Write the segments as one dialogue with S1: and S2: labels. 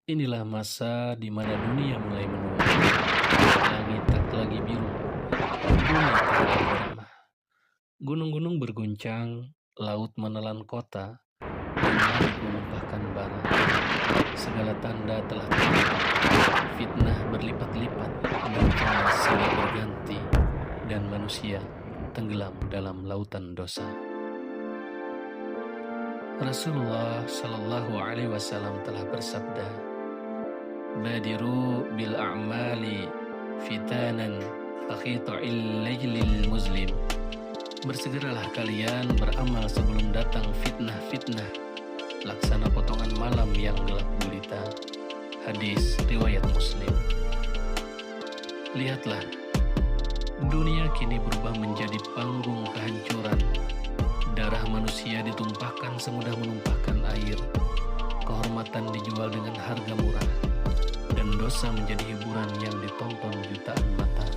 S1: Inilah masa di mana dunia mulai menua. Langit tak lagi biru, bumi tak lagi beramah. Gunung-gunung berguncang, laut menelan kota, dan langit menumpahkan bara. Segala tanda telah tiba, fitnah berlipat-lipat, bencana silih berganti, dan manusia tenggelam dalam lautan dosa. Rasulullah Shallallahu Alaihi Wasallam telah bersabda, "Badiru bil a'mali fitanan aqita'il laylil muslim." Bersegeralah kalian beramal sebelum datang fitnah-fitnah, laksana potongan malam yang gelap gulita. Hadis riwayat Muslim. Lihatlah, dunia kini berubah menjadi panggung kehancuran. Darah manusia ditumpahkan semudah menumpahkan air. Kehormatan dijual dengan harga murah, dan dosa menjadi hiburan yang ditonton jutaan mata.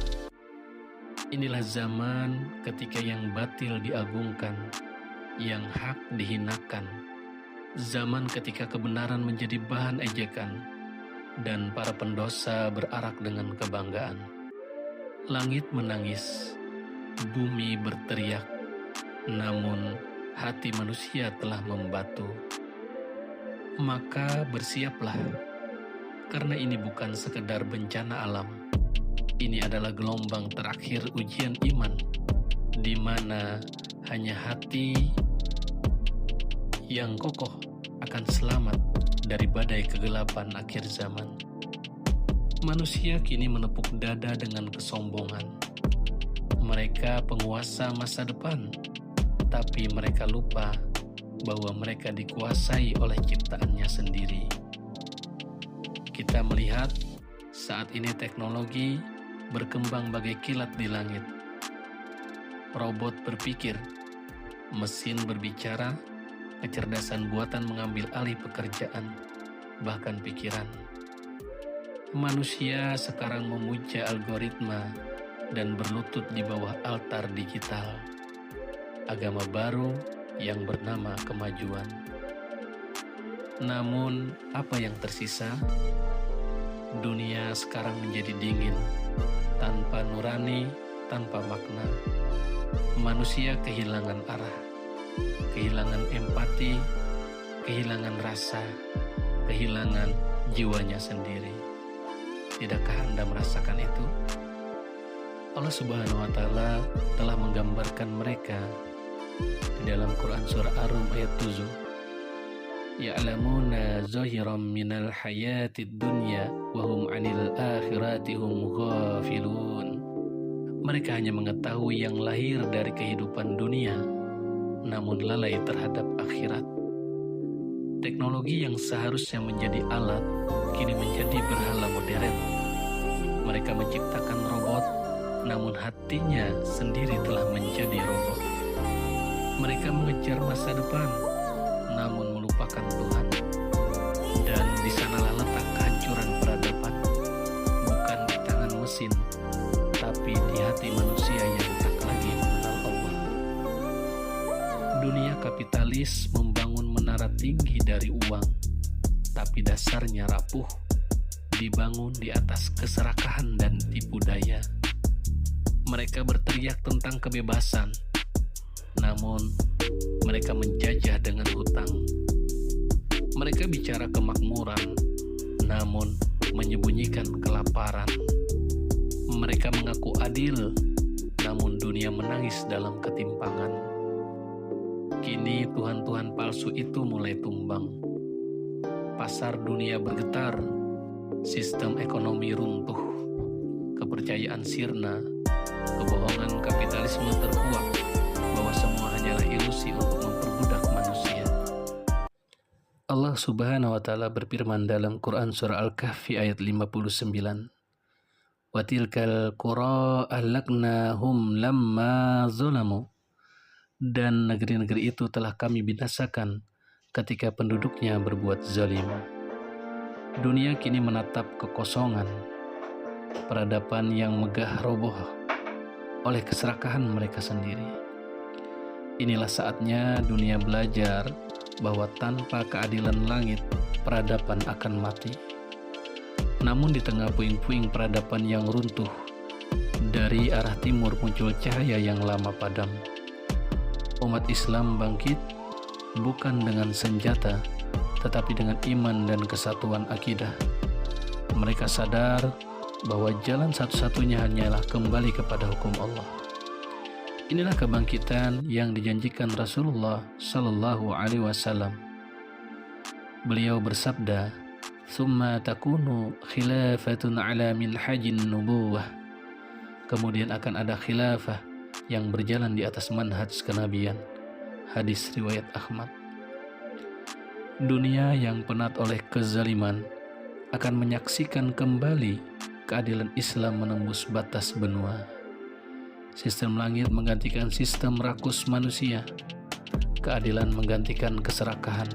S1: Inilah zaman ketika yang batil diagungkan, yang hak dihinakan. Zaman ketika kebenaran menjadi bahan ejekan, dan para pendosa berarak dengan kebanggaan. Langit menangis, bumi berteriak, namun hati manusia telah membatu. Maka bersiaplah, karena ini bukan sekedar bencana alam. Ini adalah gelombang terakhir ujian iman, di mana hanya hati yang kokoh akan selamat dari badai kegelapan akhir zaman. Manusia kini menepuk dada dengan kesombongan. Mereka penguasa masa depan, tapi mereka lupa bahwa mereka dikuasai oleh ciptaannya sendiri. Kita melihat saat ini teknologi berkembang bagai kilat di langit. Robot berpikir, mesin berbicara, kecerdasan buatan mengambil alih pekerjaan, bahkan pikiran. Manusia sekarang memuja algoritma dan berlutut di bawah altar digital. Agama baru yang bernama kemajuan. Namun, apa yang tersisa? Dunia sekarang menjadi dingin, tanpa nurani, tanpa makna. Manusia kehilangan arah, kehilangan empati, kehilangan rasa, kehilangan jiwanya sendiri. Tidakkah Anda merasakan itu? Allah Subhanahu wa Ta'ala telah menggambarkan mereka di dalam Quran surah Ar-Rum ayat 7. Ya'lamuna zahiran minal hayatid dunya wa hum 'anil akhirati hum ghafilun. Mereka hanya mengetahui yang lahir dari kehidupan dunia, namun lalai terhadap akhirat. Teknologi yang seharusnya menjadi alat, kini menjadi berhala modern. Mereka menciptakan robot, namun hatinya sendiri telah menjadi robot. Mereka mengejar masa depan, namun melupakan Tuhan. Dan di sanalah letak kehancuran peradaban, bukan di tangan mesin, tapi di hati manusia yang tak lagi mengenal Allah. Dunia kapitalis membangun menara tinggi dari uang, tapi dasarnya rapuh, dibangun di atas keserakahan dan tipu daya. Mereka berteriak tentang kebebasan, namun mereka menjajah dengan hutang. Mereka bicara kemakmuran, namun menyembunyikan kelaparan. Mereka mengaku adil, namun dunia menangis dalam ketimpangan. Kini Tuhan-Tuhan palsu itu mulai tumbang. Pasar dunia bergetar, sistem ekonomi runtuh, kepercayaan sirna, kebohongan kapitalisme terkuak bahwa semua hanyalah ilusi untuk memperbudak manusia. Allah Subhanahu wa Ta'ala berfirman dalam Quran surah Al-Kahfi ayat 59. Wa tilkal qura ahlaknahum lamma zalamu. Dan negeri-negeri itu telah kami binasakan ketika penduduknya berbuat zalim. Dunia kini menatap kekosongan, peradaban yang megah roboh oleh keserakahan mereka sendiri. Inilah saatnya dunia belajar bahwa tanpa keadilan langit, peradaban akan mati. Namun di tengah puing-puing peradaban yang runtuh, dari arah timur muncul cahaya yang lama padam. Umat Islam bangkit bukan dengan senjata, tetapi dengan iman dan kesatuan akidah. Mereka sadar bahwa jalan satu-satunya hanyalah kembali kepada hukum Allah. Inilah kebangkitan yang dijanjikan Rasulullah Sallallahu Alaihi Wasallam. Beliau bersabda, "Tsumma takunu khilafatun ala minhajin nubuwah." Kemudian akan ada khilafah yang berjalan di atas manhaj kenabian. Hadis riwayat Ahmad. Dunia yang penat oleh kezaliman akan menyaksikan kembali keadilan Islam menembus batas benua. Sistem langit menggantikan sistem rakus manusia. Keadilan menggantikan keserakahan.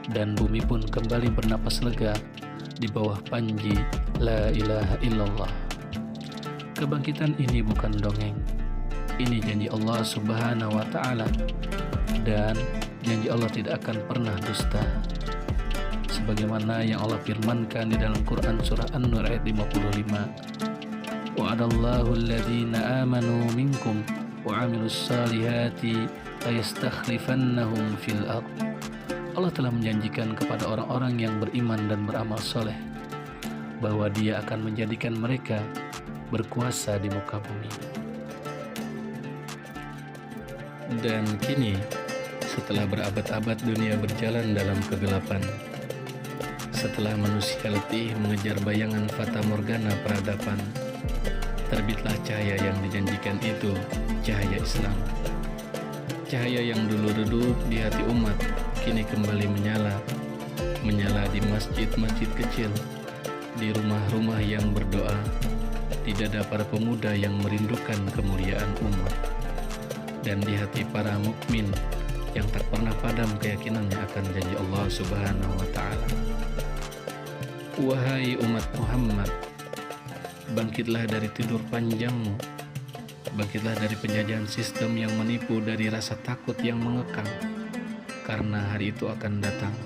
S1: Dan bumi pun kembali bernapas lega di bawah panji La ilaha illallah. Kebangkitan ini bukan dongeng. Ini janji Allah Subhanahu wa Ta'ala, dan janji Allah tidak akan pernah dusta. Sebagaimana yang Allah firmankan di dalam Quran surah An-Nur ayat 55, "Wa'adallahu alladhina amanu minkum wa 'amilus salihati layastakhlifannahum fil ardh." Allah telah menjanjikan kepada orang-orang yang beriman dan beramal soleh bahwa Dia akan menjadikan mereka berkuasa di muka bumi. Dan kini, setelah berabad-abad dunia berjalan dalam kegelapan, setelah manusia letih mengejar bayangan fata morgana peradaban, terbitlah cahaya yang dijanjikan itu, cahaya Islam. Cahaya yang dulu redup di hati umat, kini kembali menyala di masjid-masjid kecil, di rumah-rumah yang berdoa, di dada para pemuda yang merindukan kemuliaan umat, dan di hati para mukmin yang tak pernah padam keyakinannya akan janji Allah Subhanahu wa Ta'ala. Wahai umat Muhammad, bangkitlah dari tidur panjangmu, bangkitlah dari penjajahan sistem yang menipu, dari rasa takut yang mengekang, karena hari itu akan datang,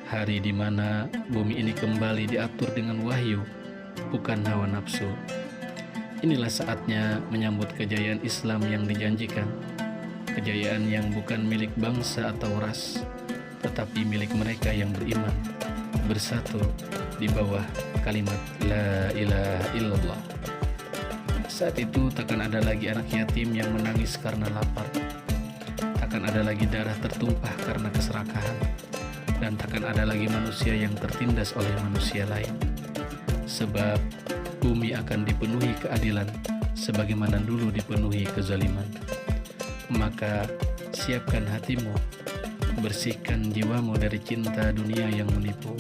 S1: hari di mana bumi ini kembali diatur dengan wahyu, bukan hawa nafsu. Inilah saatnya menyambut kejayaan Islam yang dijanjikan, kejayaan yang bukan milik bangsa atau ras, tetapi milik mereka yang beriman, bersatu di bawah kalimat La ilaha illallah. Saat itu takkan ada lagi anak yatim yang menangis karena lapar, takkan ada lagi darah tertumpah karena keserakahan, dan takkan ada lagi manusia yang tertindas oleh manusia lain. Sebab bumi akan dipenuhi keadilan sebagaimana dulu dipenuhi kezaliman. Maka siapkan hatimu, bersihkan jiwamu dari cinta dunia yang menipu,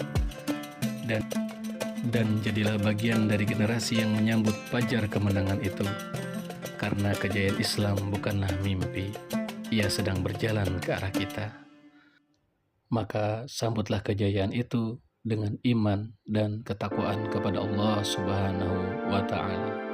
S1: dan jadilah bagian dari generasi yang menyambut fajar kemenangan itu. Karena kejayaan Islam bukanlah mimpi, ia sedang berjalan ke arah kita. Maka sambutlah kejayaan itu dengan iman dan ketakwaan kepada Allah Subhanahu wa Ta'ala.